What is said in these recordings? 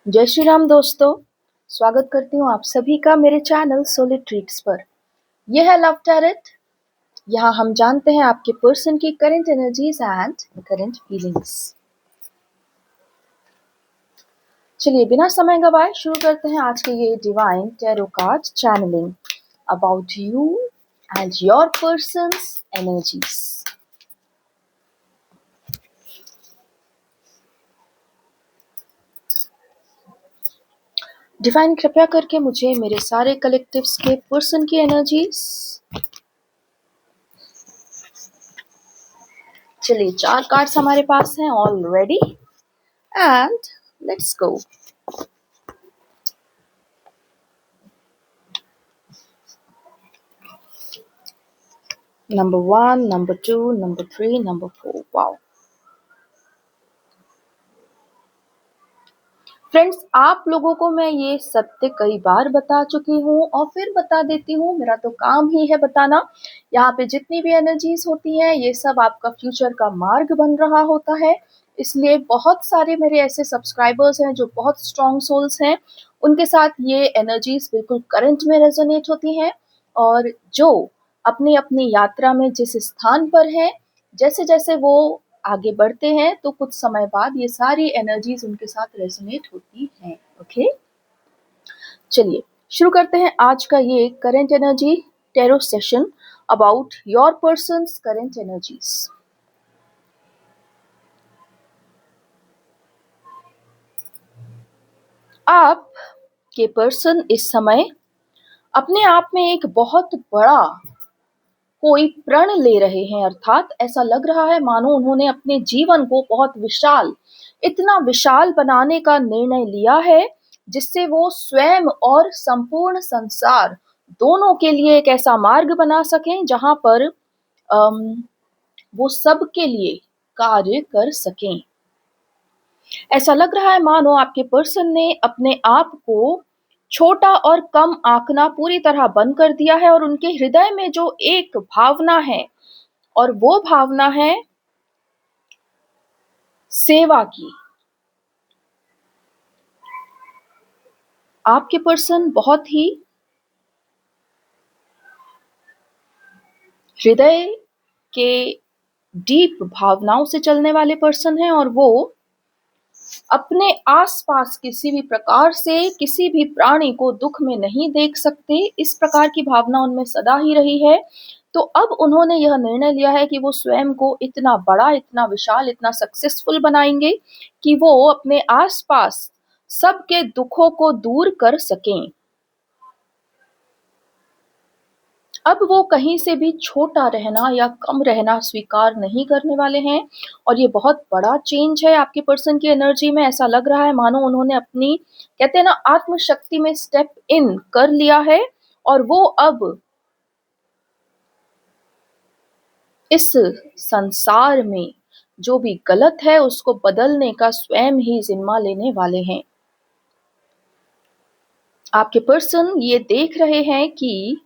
जय श्री राम दोस्तों। स्वागत करती हूँ आप सभी का मेरे चैनल सोलिड ट्रीट्स पर। यह है लव टैरेट। यहाँ हम जानते हैं आपके पर्सन की current energies and current feelings. चलिए बिना समय गवाए शुरू करते हैं आज के ये divine tarot card channelling about you and your persons energies. Divine कृपया करके मुझे मेरे सारे कलेक्टिव्स के पर्सन की एनर्जीज। चलिए 4 कार्ड्स हमारे पास हैं already and let's go. Number 1, number 2, number 3, number 4. Wow. Friends, आप लोगों को मैं ये सत्य कई बार बता चुकी हूँ और फिर बता देती हूँ, मेरा तो काम ही है बताना। यहाँ पे जितनी भी एनर्जीज होती हैं ये सब आपका फ्यूचर का मार्ग बन रहा होता है। इसलिए बहुत सारे मेरे ऐसे सब्सक्राइबर्स हैं जो बहुत स्ट्रॉन्ग सोल्स हैं, उनके साथ ये एनर्जीज बिल्कुल करंट में रेजोनेट होती हैं। और जो अपनी अपनी यात्रा में जिस स्थान पर हैं, जैसे जैसे वो आगे बढ़ते हैं तो कुछ समय बाद ये सारी एनर्जीज उनके साथ रेजोनेट होती हैं। ओके, चलिए शुरू करते हैं आज का ये current energy tarot session about your persons current energies. आप के पर्सन इस समय अपने आप में एक बहुत बड़ा कोई प्रण ले रहे हैं, अर्थात ऐसा लग रहा है मानो उन्होंने अपने जीवन को बहुत विशाल, इतना विशाल बनाने का निर्णय लिया है जिससे वो स्वयं और संपूर्ण संसार दोनों के लिए एक ऐसा मार्ग बना सकें जहां पर वो सबके लिए कार्य कर सकें। ऐसा लग रहा है मानो आपके पर्सन ने अपने आप को छोटा और कम आंकना पूरी तरह बंद कर दिया है और उनके हृदय में जो एक भावना है और वो भावना है सेवा की। आपके पर्सन बहुत ही हृदय के डीप भावनाओं से चलने वाले पर्सन हैं और वो अपने आसपास किसी भी प्रकार से किसी भी प्राणी को दुख में नहीं देख सकते, इस प्रकार की भावना उनमें सदा ही रही है। तो अब उन्होंने यह निर्णय लिया है कि वो स्वयं को इतना बड़ा, इतना विशाल, इतना सक्सेसफुल बनाएंगे कि वो अपने आसपास सबके दुखों को दूर कर सकें। अब वो कहीं से भी छोटा रहना या कम रहना स्वीकार नहीं करने वाले हैं और ये बहुत बड़ा चेंज है आपके पर्सन की एनर्जी में। ऐसा लग रहा है मानो उन्होंने अपनी, कहते हैं ना, आत्मशक्ति में स्टेप इन कर लिया है और वो अब इस संसार में जो भी गलत है उसको बदलने का स्वयं ही जिम्मा लेने वाले हैं। आपके पर्सन ये देख रहे हैं कि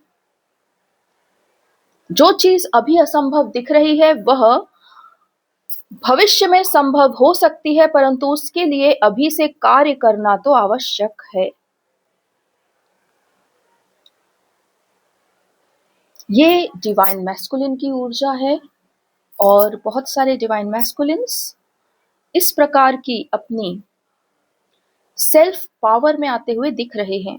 जो चीज अभी असंभव दिख रही है वह भविष्य में संभव हो सकती है, परंतु उसके लिए अभी से कार्य करना तो आवश्यक है। ये डिवाइन मैस्कुलिन की ऊर्जा है और बहुत सारे डिवाइन मैस्कुलिन्स इस प्रकार की अपनी सेल्फ पावर में आते हुए दिख रहे हैं।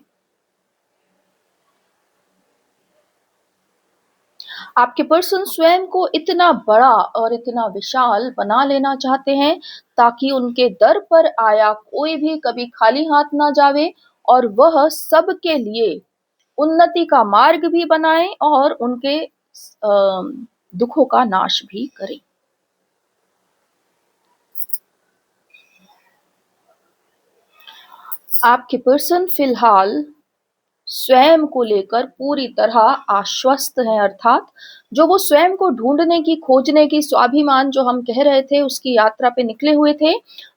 आपके पर्सन स्वयं को इतना बड़ा और इतना विशाल बना लेना चाहते हैं ताकि उनके दर पर आया कोई भी कभी खाली हाथ ना जावे और वह सबके लिए उन्नति का मार्ग भी बनाए और उनके दुखों का नाश भी करे। आपके पर्सन फिलहाल स्वयं को लेकर पूरी तरह आश्वस्त हैं, अर्थात जो वो स्वयं को ढूंढने की, खोजने की, स्वाभिमान जो हम कह रहे थे उसकी यात्रा पे निकले हुए थे,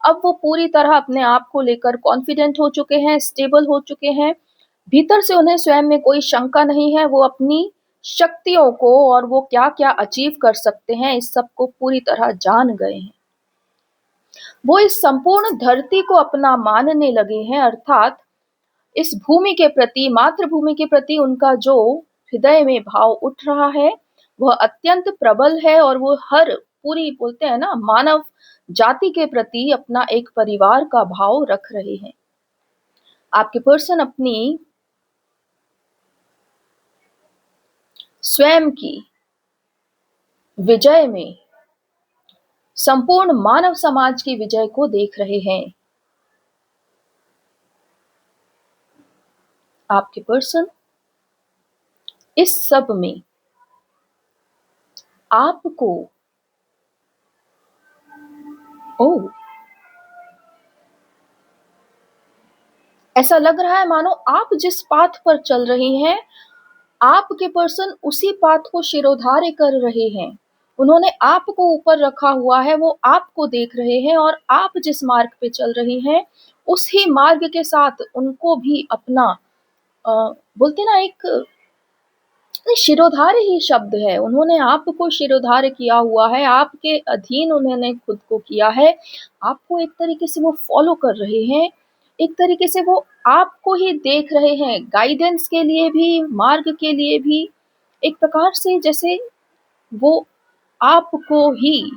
अब वो पूरी तरह अपने आप को लेकर कॉन्फिडेंट हो चुके हैं, स्टेबल हो चुके हैं। भीतर से उन्हें स्वयं में कोई शंका नहीं है, वो अपनी शक्तियों को और वो क्या क्या अचीव कर सकते हैं इस सब को पूरी तरह जान गए हैं। वो इस संपूर्ण धरती को अपना मानने लगे हैं, अर्थात इस भूमि के प्रति, मातृभूमि के प्रति उनका जो हृदय में भाव उठ रहा है, वह अत्यंत प्रबल है और वो हर पूरी बोलते हैं ना मानव जाति के प्रति अपना एक परिवार का भाव रख रहे हैं। आपके पर्सन अपनी स्वयं की विजय में संपूर्ण मानव समाज की विजय को देख रहे हैं। आपके पर्सन इस सब में आपको ऐसा लग रहा है मानो आप जिस पाथ पर चल रही हैं, आपके पर्सन उसी पाथ को शिरोधार्य कर रहे हैं। उन्होंने आपको ऊपर रखा हुआ है, वो आपको देख रहे हैं और आप जिस मार्ग पे चल रही हैं, उसी मार्ग के साथ उनको भी अपना बोलते ना एक शिरोधार्य ही शब्द है। उन्होंने आपको शिरोधार्य किया हुआ है, आपके अधीन उन्होंने खुद को किया है। आपको एक तरीके से वो फॉलो कर रहे हैं, एक तरीके से वो आपको ही देख रहे हैं, गाइडेंस के लिए भी, मार्ग के लिए भी। एक प्रकार से जैसे वो आपको ही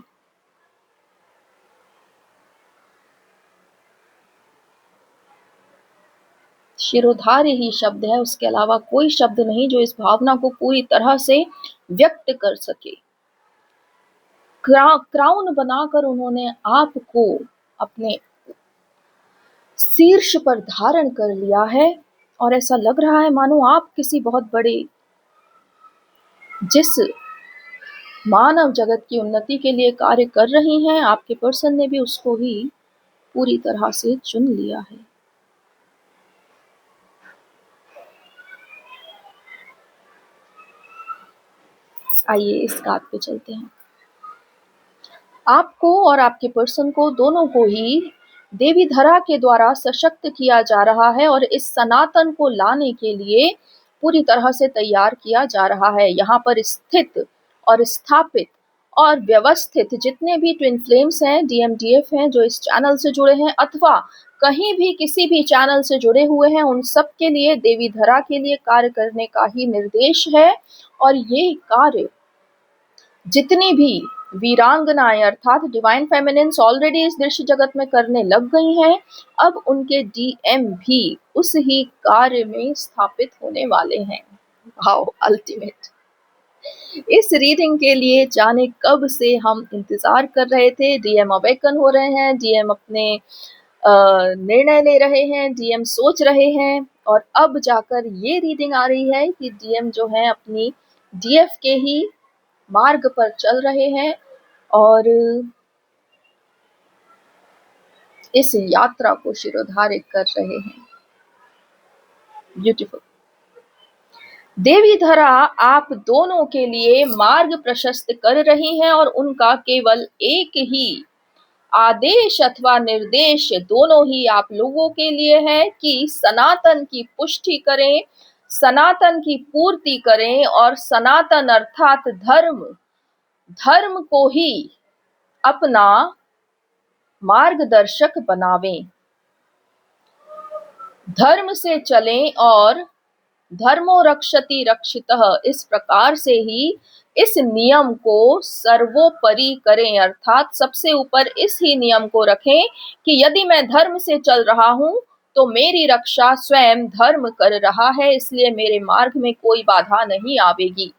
शिरोधार्य ही शब्द है, उसके अलावा कोई शब्द नहीं जो इस भावना को पूरी तरह से व्यक्त कर सके। क्राउन बनाकर उन्होंने आपको अपने शीर्ष पर धारण कर लिया है और ऐसा लग रहा है मानो आप किसी बहुत बड़े, जिस मानव जगत की उन्नति के लिए कार्य कर रही हैं, आपके पर्सन ने भी उसको ही पूरी तरह से चुन लिया है। आइए इस बात पे चलते हैं। आपको और आपके पर्सन को दोनों को ही देवी धरा के द्वारा सशक्त किया जा रहा है और इस सनातन को लाने के लिए पूरी तरह से तैयार किया जा रहा है। यहाँ पर स्थित और स्थापित और व्यवस्थित जितने भी ट्विन फ्लेम्स हैं, डीएमडीएफ हैं जो इस चैनल से जुड़े हैं अथवा कहीं भी किसी भी चैनल से जुड़े हुए हैं, उन सब के लिए देवी धरा के लिए कार्य करने का ही निर्देश है। और ये कार्य जितनी भी वीरांगनाएं अर्थात डिवाइन फेमिनिन्स ऑलरेडी इस दृश्य जगत में करने लग गई हैं, अब उनके डीएम भी उस ही कार्य में स्थापित होने वाले हैं। Wow, ultimate. इस रीडिंग के लिए जाने कब से हम इंतजार कर रहे थे। डीएम अवेकन हो रहे हैं, डीएम अपने निर्णय ले रहे हैं, डीएम सोच रहे हैं और अब जाकर ये रीडिंग आ रही है कि डीएम जो है अपनी डीएफ के ही मार्ग पर चल रहे हैं और इस यात्रा को शिरोधार्य कर रहे हैं। ब्यूटीफुल। देवी धरा आप दोनों के लिए मार्ग प्रशस्त कर रही हैं और उनका केवल एक ही आदेश अथवा निर्देश दोनों ही आप लोगों के लिए है कि सनातन की पुष्टि करें, सनातन की पूर्ति करें और सनातन अर्थात धर्म को ही अपना मार्गदर्शक बनावें, धर्म से चलें और धर्मो रक्षति रक्षितः, इस प्रकार से ही इस नियम को सर्वोपरि करें, अर्थात सबसे ऊपर इस ही नियम को रखें कि यदि मैं धर्म से चल रहा हूं तो मेरी रक्षा स्वयं धर्म कर रहा है, इसलिए मेरे मार्ग में कोई बाधा नहीं आवेगी।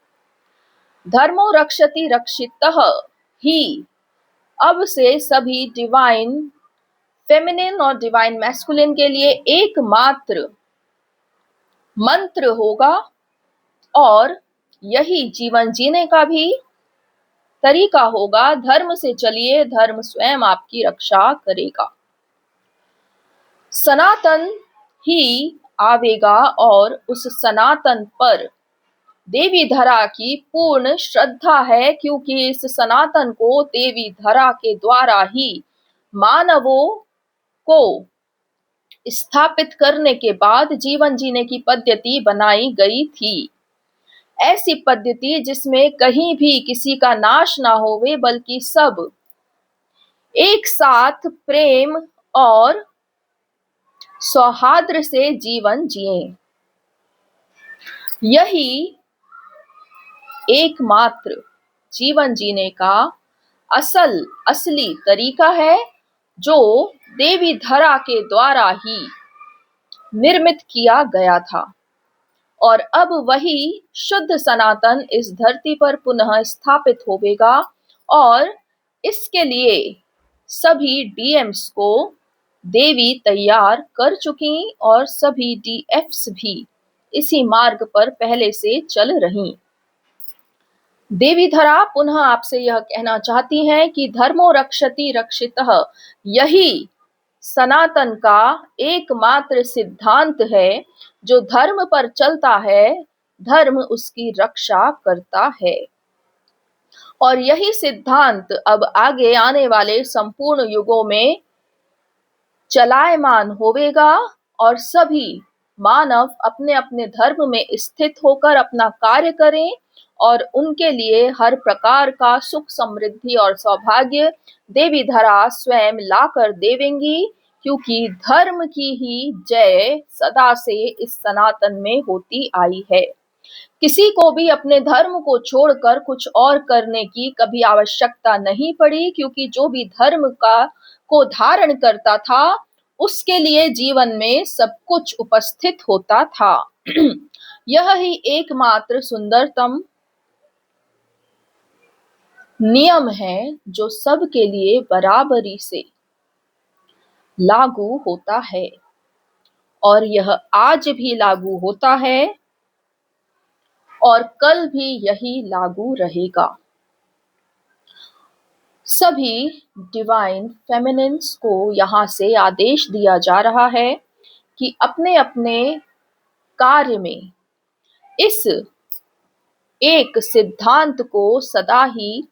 धर्मो रक्षति रक्षितः ही अब से सभी डिवाइन फेमिनिन और डिवाइन मैस्कुलिन के लिए एकमात्र मंत्र होगा और यही जीवन जीने का भी तरीका होगा। धर्म से चलिए, धर्म स्वयं आपकी रक्षा करेगा। सनातन ही आवेगा और उस सनातन पर देवी धरा की पूर्ण श्रद्धा है, क्योंकि इस सनातन को देवी धरा के द्वारा ही मानवों को स्थापित करने के बाद जीवन जीने की पद्धति बनाई गई थी। ऐसी पद्धति जिसमें कहीं भी किसी का नाश ना होवे, बल्कि सब एक एक साथ प्रेम और सौहार्द से जीवन जिएं। यही एकमात्र जीवन जीने का असली तरीका है, जो देवी धरा के द्वारा ही निर्मित किया गया था। और अब वही शुद्ध सनातन इस धरती पर पुनः स्थापित होवेगा, और इसके लिए सभी डीएम्स को देवी तैयार कर चुकी और सभी डीएफ्स भी इसी मार्ग पर पहले से चल रही। देवी धरा पुनः आपसे यह कहना चाहती हैं कि धर्मो रक्षति रक्षितः, यही सनातन का एकमात्र सिद्धांत है। जो धर्म पर चलता है, धर्म उसकी रक्षा करता है। और यही सिद्धांत अब आगे आने वाले संपूर्ण युगों में चलायमान होवेगा, और सभी मानव अपने अपने धर्म में स्थित होकर अपना कार्य करें, और उनके लिए हर प्रकार का सुख समृद्धि और सौभाग्य देवी धरा स्वयं लाकर देवेंगी, क्योंकि धर्म की ही जय सदा से इस सनातन में होती आई है। किसी को भी अपने धर्म को छोड़कर कुछ और करने की कभी आवश्यकता नहीं पड़ी, क्योंकि जो भी धर्म को धारण करता था, उसके लिए जीवन में सब कुछ उपस्थित होता था। यह ही एकमात्र सुंदरतम नियम है, जो सबके लिए बराबरी से लागू होता है, और यह आज भी लागू होता है, और कल भी यही लागू रहेगा। सभी डिवाइन फेमिनिन्स को यहाँ से आदेश दिया जा रहा है कि अपने अपने कार्य में इस एक सिद्धांत को सदा ही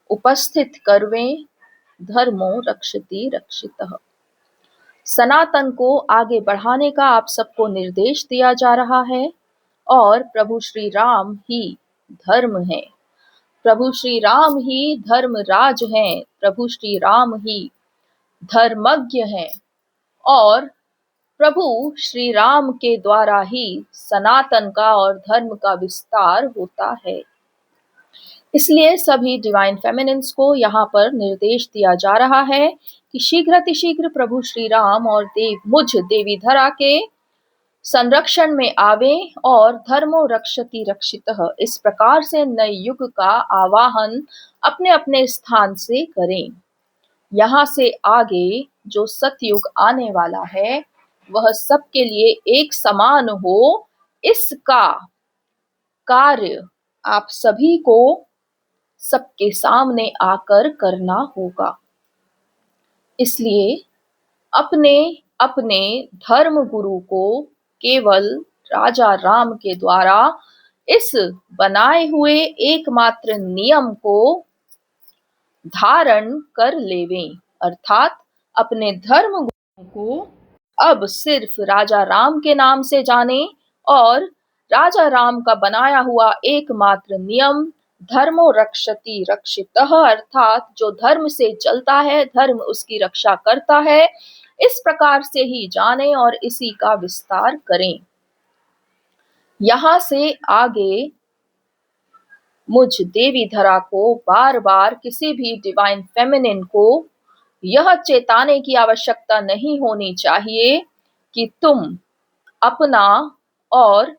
उपस्थित करवें, धर्मो रक्षति रक्षितः। सनातन को आगे बढ़ाने का आप सबको निर्देश दिया जा रहा है, और प्रभु श्री राम ही धर्म है। प्रभु श्री राम ही धर्मराज हैं। प्रभु श्री राम ही धर्मज्ञ हैं, और प्रभु श्री राम के द्वारा ही सनातन का और धर्म का विस्तार होता है। इसलिए सभी डिवाइन फेमिनिन्स को यहाँ पर निर्देश दिया जा रहा है कि शीघ्र प्रभु श्री राम और मुझ देवी धरा के संरक्षण में आवे, और धर्मो रक्षति रक्षितः इस प्रकार से नए युग का आवाहन अपने अपने स्थान से करें। यहाँ से आगे जो सतयुग आने वाला है, वह सबके लिए एक समान हो, इसका कार्य आप सभी को सबके सामने आकर करना होगा। इसलिए अपने अपने धर्म गुरु को केवल राजा राम के द्वारा इस बनाए हुए एकमात्र नियम को धारण कर लेवें, अर्थात अपने धर्म गुरु को अब सिर्फ राजा राम के नाम से जाने, और राजा राम का बनाया हुआ एकमात्र नियम धर्मो रक्षति रक्षितः, अर्थात जो धर्म से चलता है, धर्म उसकी रक्षा करता है, इस प्रकार से ही जाने और इसी का विस्तार करें। यहाँ से आगे मुझ देवी धरा को बार बार किसी भी डिवाइन फेमिनिन को यह चेताने की आवश्यकता नहीं होनी चाहिए कि तुम अपना और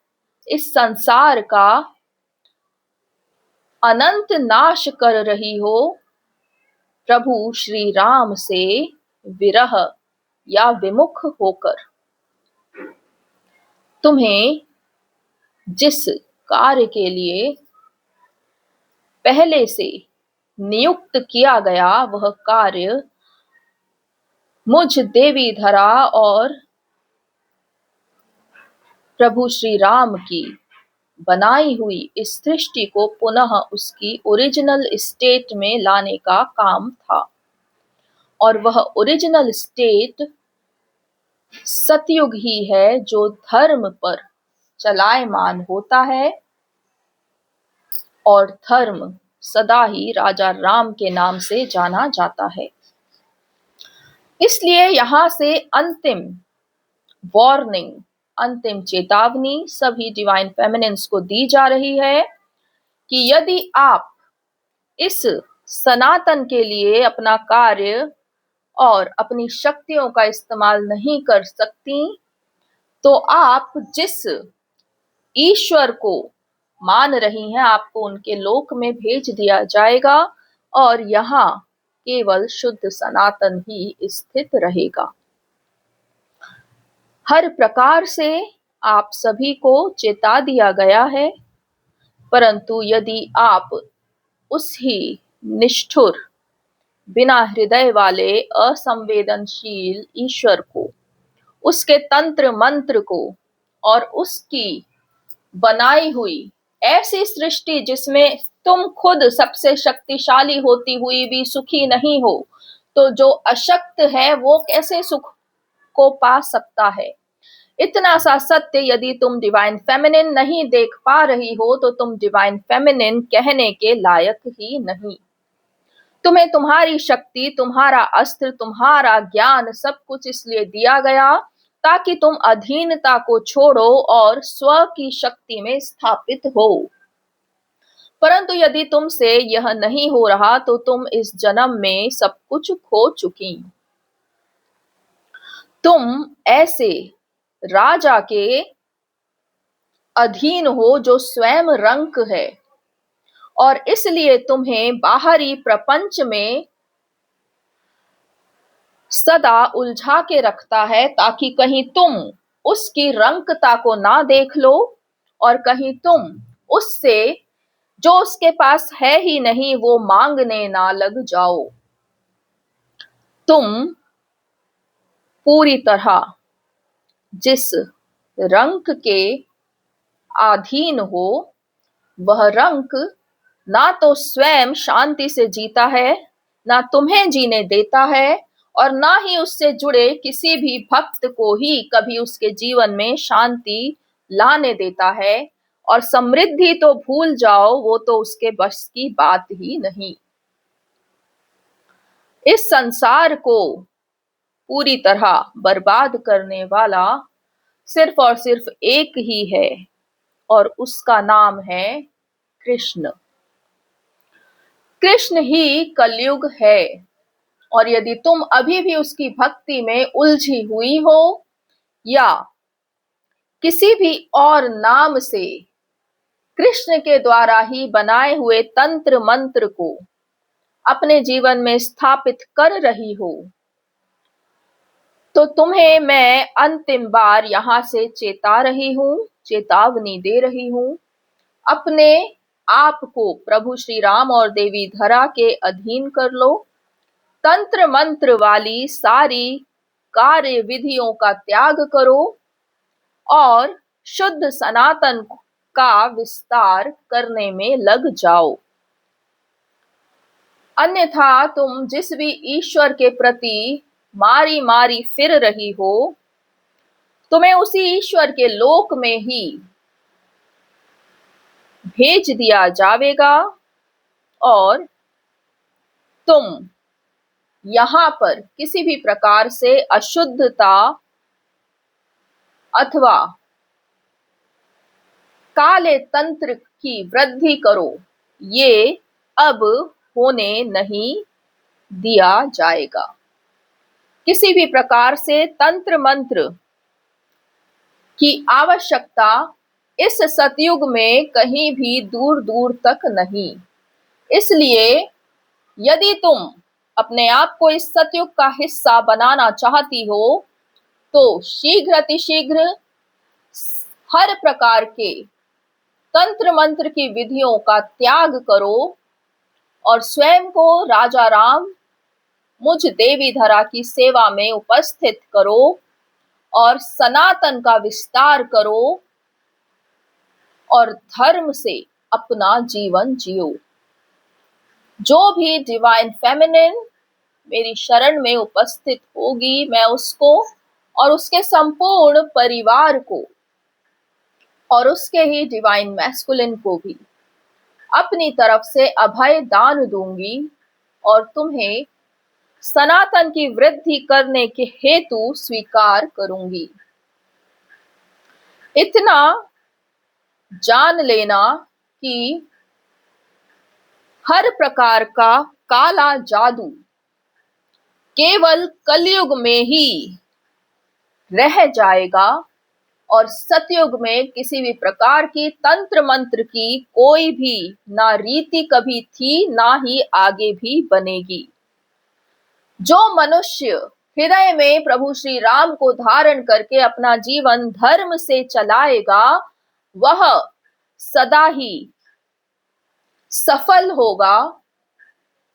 इस संसार का अनंत नाश कर रही हो, प्रभु श्री राम से विरह या विमुख होकर। तुम्हें जिस कार्य के लिए पहले से नियुक्त किया गया, वह कार्य मुझ देवी धरा और प्रभु श्री राम की बनाई हुई इस सृष्टि को पुनः उसकी ओरिजिनल स्टेट में लाने का काम था। और वह ओरिजिनल स्टेट सतयुग ही है, जो धर्म पर चलायमान होता है, और धर्म सदा ही राजा राम के नाम से जाना जाता है। इसलिए यहाँ से अंतिम वार्निंग, अंतिम चेतावनी सभी डिवाइन फेमिनिन्स को दी जा रही है कि यदि आप इस सनातन के लिए अपना कार्य और अपनी शक्तियों का इस्तेमाल नहीं कर सकती, तो आप जिस ईश्वर को मान रही हैं, आपको उनके लोक में भेज दिया जाएगा और यहाँ केवल शुद्ध सनातन ही स्थित रहेगा। हर प्रकार से आप सभी को चेता दिया गया है, परंतु यदि आप उस ही निष्ठुर, बिना हृदय वाले असंवेदनशील ईश्वर को, उसके तंत्र मंत्र को और उसकी बनाई हुई ऐसी सृष्टि जिसमें तुम खुद सबसे शक्तिशाली होती हुई भी सुखी नहीं हो, तो जो अशक्त है वो कैसे सुख को पा सकता है? इतना सा सत्य यदि तुम डिवाइन फेमिनिन नहीं देख पा रही हो, तो तुम डिवाइन फेमिनिन कहने के लायक ही नहीं। तुम्हें तुम्हारी शक्ति, तुम्हारा अस्त्र, तुम्हारा ज्ञान सब कुछ इसलिए दिया गया ताकि तुम अधीनता को छोड़ो और स्व की शक्ति में स्थापित हो। परंतु यदि तुमसे यह नहीं हो रहा, तो तुम इस जन्म में सब कुछ खो चुकी। तुम ऐसे राजा के अधीन हो जो स्वयं रंक है, और इसलिए तुम्हें बाहरी प्रपंच में सदा उलझा के रखता है, ताकि कहीं तुम उसकी रंकता को ना देख लो और कहीं तुम उससे जो उसके पास है ही नहीं वो मांगने ना लग जाओ। तुम पूरी तरह जिस रंक के अधीन हो, वह रंक ना तो स्वयं शांति से जीता है, ना तुम्हें जीने देता है, और ना ही उससे जुड़े किसी भी भक्त को ही कभी उसके जीवन में शांति लाने देता है। और समृद्धि तो भूल जाओ, वो तो उसके बस की बात ही नहीं। इस संसार को पूरी तरह बर्बाद करने वाला सिर्फ और सिर्फ एक ही है, और उसका नाम है कृष्ण। कृष्ण ही कलयुग है, और यदि तुम अभी भी उसकी भक्ति में उलझी हुई हो या किसी भी और नाम से कृष्ण के द्वारा ही बनाए हुए तंत्र मंत्र को अपने जीवन में स्थापित कर रही हो, तो तुम्हें मैं अंतिम बार यहाँ से चेता रही हूँ, चेतावनी दे रही हूँ। अपने आप को प्रभु श्री राम और देवी धरा के अधीन कर लो। तंत्र मंत्र वाली सारी कार्य विधियों का त्याग करो और शुद्ध सनातन का विस्तार करने में लग जाओ। अन्यथा तुम जिस भी ईश्वर के प्रति मारी मारी फिर रही हो, तुम्हें उसी ईश्वर के लोक में ही भेज दिया जाएगा, और तुम यहाँ पर किसी भी प्रकार से अशुद्धता अथवा काले तंत्र की वृद्धि करो, ये अब होने नहीं दिया जाएगा। किसी भी प्रकार से तंत्र मंत्र की आवश्यकता इस सतयुग में कहीं भी दूर दूर तक नहीं। इसलिए यदि तुम अपने आप को इस सतयुग का हिस्सा बनाना चाहती हो, तो शीघ्र अतिशीघ्र हर प्रकार के तंत्र मंत्र की विधियों का त्याग करो और स्वयं को राजा राम मुझ देवी धरा की सेवा में उपस्थित करो और सनातन का विस्तार करो और धर्म से अपना जीवन जियो। जो भी डिवाइन फेमिनिन मेरी शरण में उपस्थित होगी, मैं उसको और उसके संपूर्ण परिवार को और उसके ही डिवाइन मैस्कुलिन को भी अपनी तरफ से अभय दान दूंगी और तुम्हें सनातन की वृद्धि करने के हेतु स्वीकार करूंगी। इतना जान लेना कि हर प्रकार का काला जादू केवल कलयुग में ही रह जाएगा और सतयुग में किसी भी प्रकार की तंत्र मंत्र की कोई भी ना रीति कभी थी, ना ही आगे भी बनेगी। जो मनुष्य हृदय में प्रभु श्री राम को धारण करके अपना जीवन धर्म से चलाएगा, वह सदा ही सफल होगा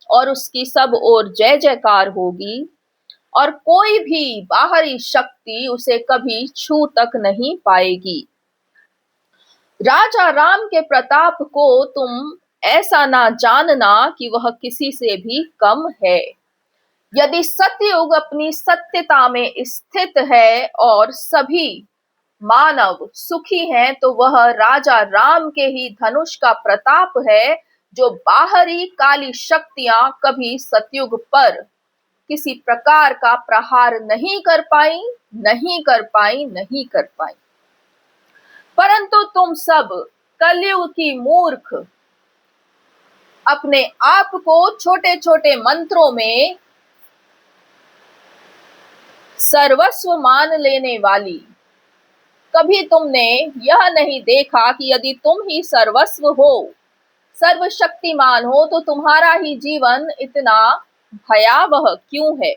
और उसकी सब ओर जय जयकार होगी और कोई भी बाहरी शक्ति उसे कभी छू तक नहीं पाएगी। राजा राम के प्रताप को तुम ऐसा ना जानना कि वह किसी से भी कम है। यदि सतयुग अपनी सत्यता में स्थित है और सभी मानव सुखी हैं, तो वह राजा राम के ही धनुष का प्रताप है, जो बाहरी काली शक्तियां कभी सतयुग पर किसी प्रकार का प्रहार नहीं कर पाई, नहीं कर पाई, नहीं कर पाई। परंतु तुम सब कलयुग की मूर्ख अपने आप को छोटे छोटे मंत्रों में सर्वस्व मान लेने वाली, कभी तुमने यह नहीं देखा कि यदि तुम ही सर्वस्व हो, सर्वशक्तिमान हो, तो तुम्हारा ही जीवन इतना भयावह क्यों है?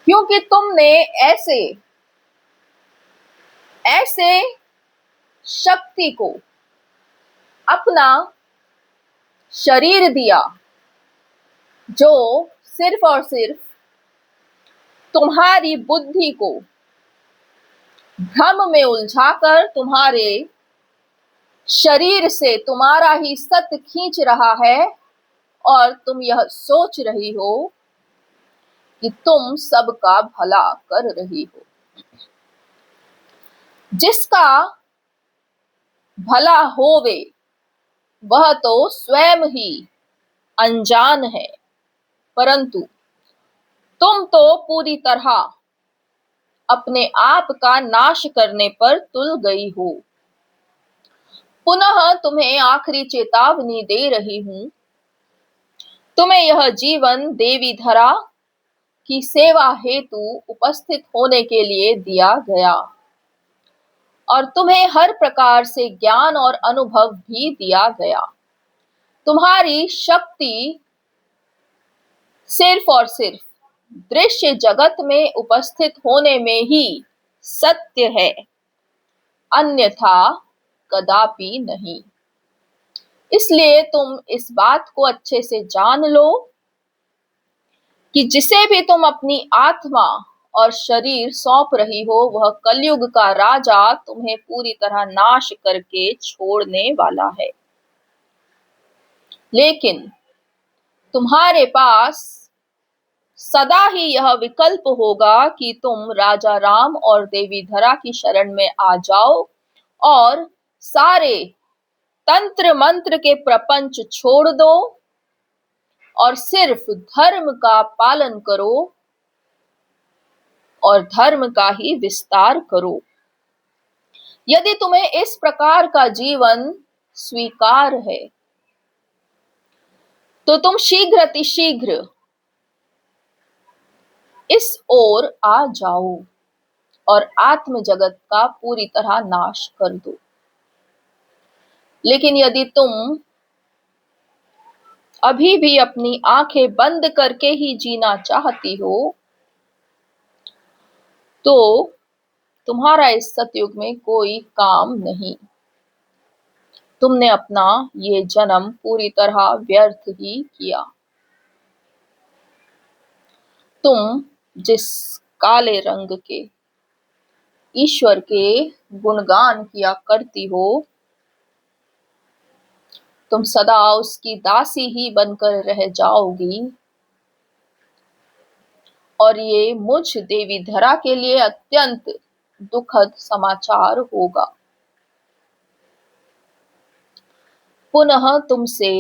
क्योंकि तुमने ऐसे ऐसे शक्ति को अपना शरीर दिया जो सिर्फ और सिर्फ तुम्हारी बुद्धि को भ्रम में उलझाकर तुम्हारे शरीर से तुम्हारा ही सत्य खींच रहा है और तुम यह सोच रही हो कि तुम सबका भला कर रही हो। जिसका भला होवे वह तो स्वयं ही अनजान है, परंतु तुम तो पूरी तरह अपने आप का नाश करने पर तुल गई हो। पुनः तुम्हें आखिरी चेतावनी दे रही हूं। तुम्हें यह जीवन देवी धरा की सेवा हेतु उपस्थित होने के लिए दिया गया और तुम्हें हर प्रकार से ज्ञान और अनुभव भी दिया गया। तुम्हारी शक्ति सिर्फ और सिर्फ दृश्य जगत में उपस्थित होने में ही सत्य है, अन्यथा कदापि नहीं। इसलिए तुम इस बात को अच्छे से जान लो कि जिसे भी तुम अपनी आत्मा और शरीर सौंप रही हो, वह कलयुग का राजा तुम्हें पूरी तरह नाश करके छोड़ने वाला है। लेकिन तुम्हारे पास सदा ही यह विकल्प होगा कि तुम राजा राम और देवी धरा की शरण में आ जाओ और सारे तंत्र मंत्र के प्रपंच छोड़ दो और सिर्फ धर्म का पालन करो और धर्म का ही विस्तार करो। यदि तुम्हें इस प्रकार का जीवन स्वीकार है, तो तुम शीघ्र अतिशीघ्र इस ओर आ जाओ और आत्म जगत का पूरी तरह नाश कर दो। लेकिन यदि तुम अभी भी अपनी आंखें बंद करके ही जीना चाहती हो, तो तुम्हारा इस सतयुग में कोई काम नहीं। तुमने अपना ये जन्म पूरी तरह व्यर्थ ही किया। तुम जिस काले रंग के ईश्वर के गुणगान किया करती हो, तुम सदा उसकी दासी ही बनकर रह जाओगी और ये मुझ देवी धरा के लिए अत्यंत दुखद समाचार होगा। पुनः तुमसे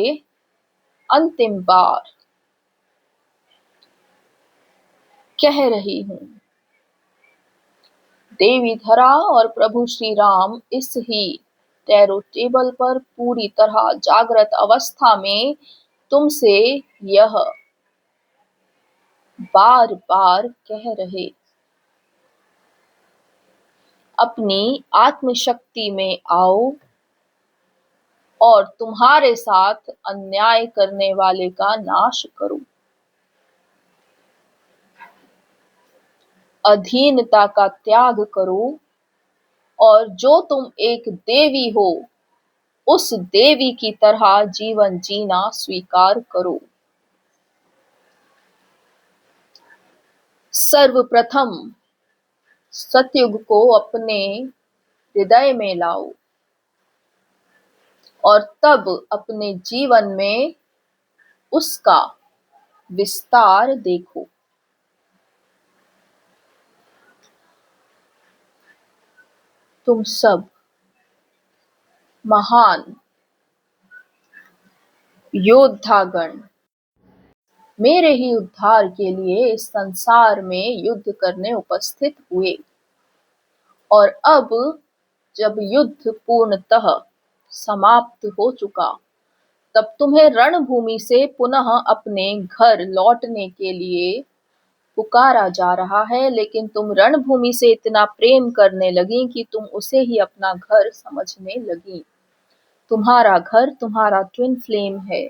अंतिम बार कह रही हूँ। देवी धरा और प्रभु श्री राम इस ही टैरो टेबल पर पूरी तरह जागृत अवस्था में तुमसे यह बार बार कह रहे, अपनी आत्मशक्ति में आओ और तुम्हारे साथ अन्याय करने वाले का नाश करो। अधीनता का त्याग करो और जो तुम एक देवी हो उस देवी की तरह जीवन जीना स्वीकार करो। सर्वप्रथम सतयुग को अपने हृदय में लाओ और तब अपने जीवन में उसका विस्तार देखो। तुम सब महान योद्धागण मेरे ही उद्धार के लिए इस संसार में युद्ध करने उपस्थित हुए, और अब जब युद्ध पूर्णतः समाप्त हो चुका, तब तुम्हें रणभूमि से पुनः अपने घर लौटने के लिए पुकारा जा रहा है। लेकिन तुम रणभूमि से इतना प्रेम करने लगी कि तुम उसे ही अपना घर समझने लगी। तुम्हारा घर तुम्हारा ट्विन फ्लेम है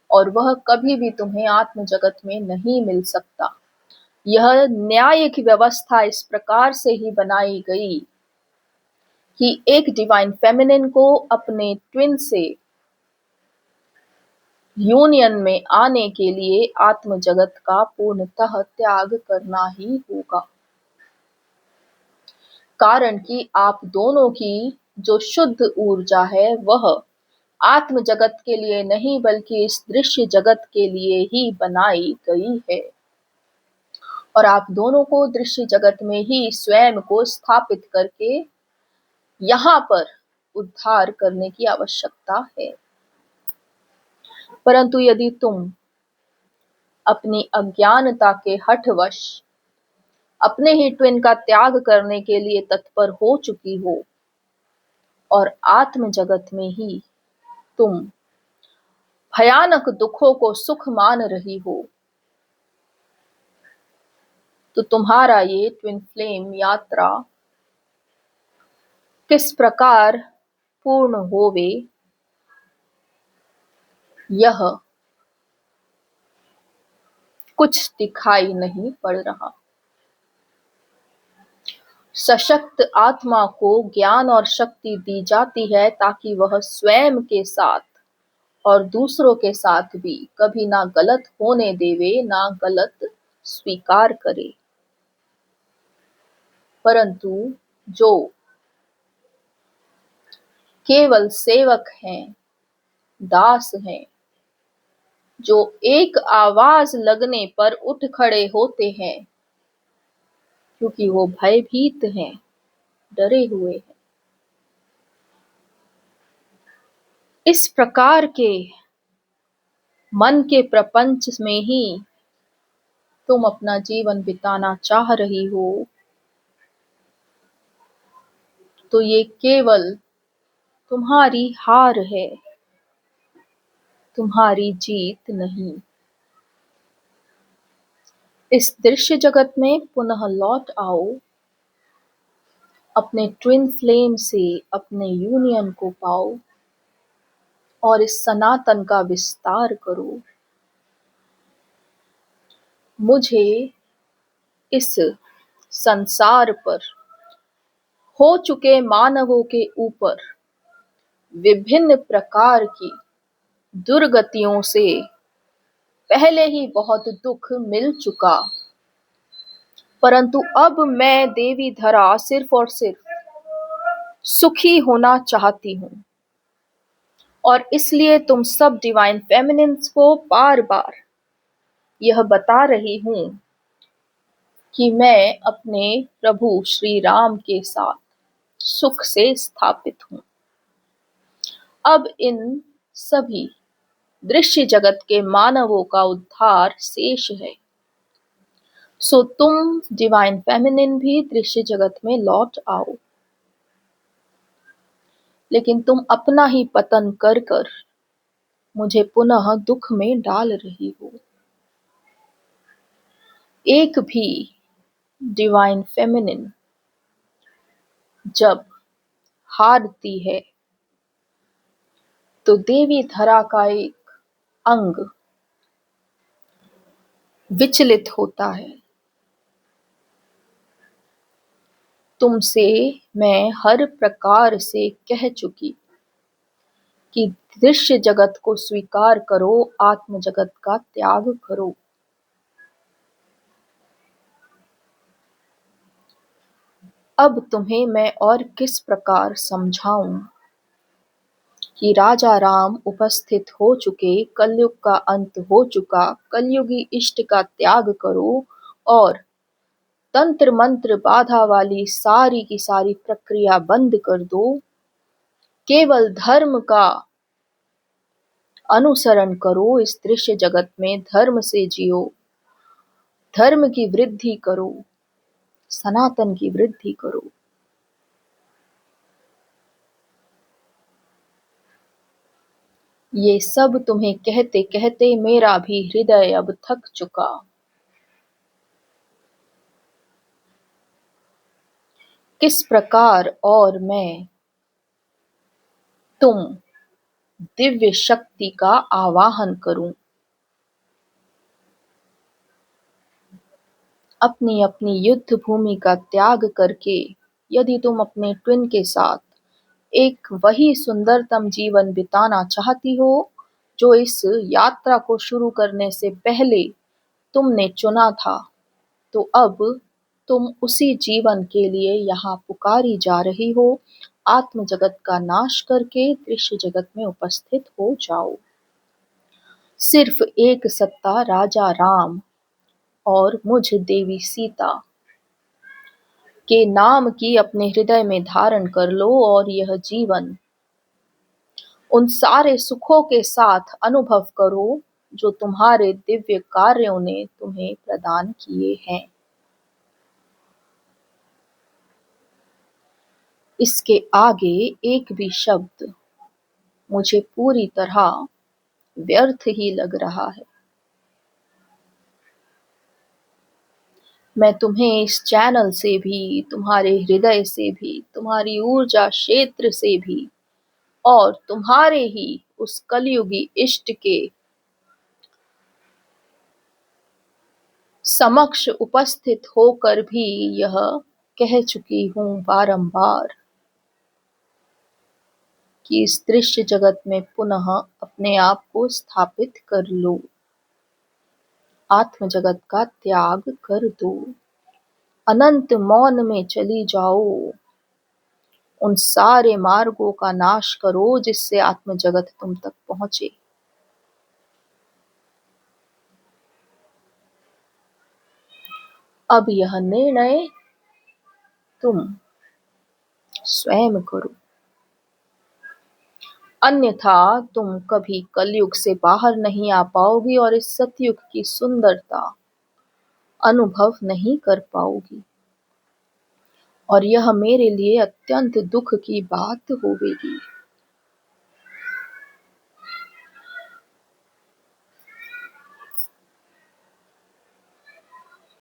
और वह कभी भी तुम्हें आत्म जगत में नहीं मिल सकता। यह न्यायिक व्यवस्था इस प्रकार से ही बनाई गई कि एक डिवाइन फेमिनिन को अपने ट्विन से यूनियन में आने के लिए आत्म जगत का पूर्णतः त्याग करना ही होगा। कारण कि आप दोनों की जो शुद्ध ऊर्जा है वह आत्म जगत के लिए नहीं बल्कि इस दृश्य जगत के लिए ही बनाई गई है, और आप दोनों को दृश्य जगत में ही स्वयं को स्थापित करके यहाँ पर उद्धार करने की आवश्यकता है। परंतु यदि तुम अपनी अज्ञानता के हठवश अपने ही ट्विन का त्याग करने के लिए तत्पर हो चुकी हो और आत्म जगत में ही तुम भयानक दुखों को सुख मान रही हो, तो तुम्हारा ये ट्विन फ्लेम यात्रा किस प्रकार पूर्ण होवे यह कुछ दिखाई नहीं पड़ रहा। सशक्त आत्मा को ज्ञान और शक्ति दी जाती है ताकि वह स्वयं के साथ और दूसरों के साथ भी कभी ना गलत होने देवे, ना गलत स्वीकार करे। परंतु जो केवल सेवक हैं, दास हैं, जो एक आवाज लगने पर उठ खड़े होते हैं क्योंकि वो भयभीत हैं, डरे हुए हैं, इस प्रकार के मन के प्रपंच में ही तुम अपना जीवन बिताना चाह रही हो, तो ये केवल तुम्हारी हार है, तुम्हारी जीत नहीं। इस दृश्य जगत में पुनः लौट आओ, अपने ट्विन फ्लेम से अपने यूनियन को पाओ और इस सनातन का विस्तार करो। मुझे इस संसार पर हो चुके मानवों के ऊपर विभिन्न प्रकार की दुर्गतियों से पहले ही बहुत दुख मिल चुका, परंतु अब मैं देवी धरा सिर्फ और सिर्फ सुखी होना चाहती हूँ, और इसलिए तुम सब डिवाइन फेमिनिन्स को बार बार यह बता रही हूँ कि मैं अपने प्रभु श्री राम के साथ सुख से स्थापित हूँ। अब इन सभी दृश्य जगत के मानवों का उद्धार शेष है। सो तुम डिवाइन फेमिनिन भी दृश्य जगत में लौट आओ, लेकिन तुम अपना ही पतन कर कर मुझे पुनः दुख में डाल रही हो। एक भी डिवाइन फेमिनिन जब हारती है तो देवी धरा का एक अंग विचलित होता है। तुमसे मैं हर प्रकार से कह चुकी कि दृश्य जगत को स्वीकार करो, आत्म जगत का त्याग करो। अब तुम्हें मैं और किस प्रकार समझाऊं कि राजा राम उपस्थित हो चुके, कलयुग का अंत हो चुका, कलयुगी इष्ट का त्याग करो और तंत्र मंत्र बाधा वाली सारी की सारी प्रक्रिया बंद कर दो। केवल धर्म का अनुसरण करो, इस दृश्य जगत में धर्म से जियो, धर्म की वृद्धि करो, सनातन की वृद्धि करो। ये सब तुम्हें कहते कहते मेरा भी हृदय अब थक चुका। किस प्रकार और मैं तुम दिव्य शक्ति का आवाहन करूं। अपनी अपनी युद्ध भूमि का त्याग करके यदि तुम अपने ट्विन के साथ एक वही सुंदरतम जीवन बिताना चाहती हो जो इस यात्रा को शुरू करने से पहले तुमने चुना था, तो अब तुम उसी जीवन के लिए यहाँ पुकारी जा रही हो। आत्म जगत का नाश करके दृश्य जगत में उपस्थित हो जाओ। सिर्फ एक सत्ता राजा राम और मुझ देवी सीता के नाम की अपने हृदय में धारण कर लो और यह जीवन उन सारे सुखों के साथ अनुभव करो जो तुम्हारे दिव्य कार्यों ने तुम्हें प्रदान किए हैं। इसके आगे एक भी शब्द मुझे पूरी तरह व्यर्थ ही लग रहा है। मैं तुम्हें इस चैनल से भी, तुम्हारे हृदय से भी, तुम्हारी ऊर्जा क्षेत्र से भी और तुम्हारे ही उस कलयुगी इष्ट के समक्ष उपस्थित होकर भी यह कह चुकी हूँ बारंबार कि इस दृश्य जगत में पुनः अपने आप को स्थापित कर लो, आत्म जगत का त्याग कर दो, अनंत मौन में चली जाओ, उन सारे मार्गों का नाश करो जिससे आत्म जगत तुम तक पहुंचे। अब यह निर्णय तुम स्वयं करो, अन्यथा तुम कभी कलयुग से बाहर नहीं आ पाओगी और इस सतयुग की सुंदरता अनुभव नहीं कर पाओगी। और यह मेरे लिए अत्यंत दुख की बात होगी।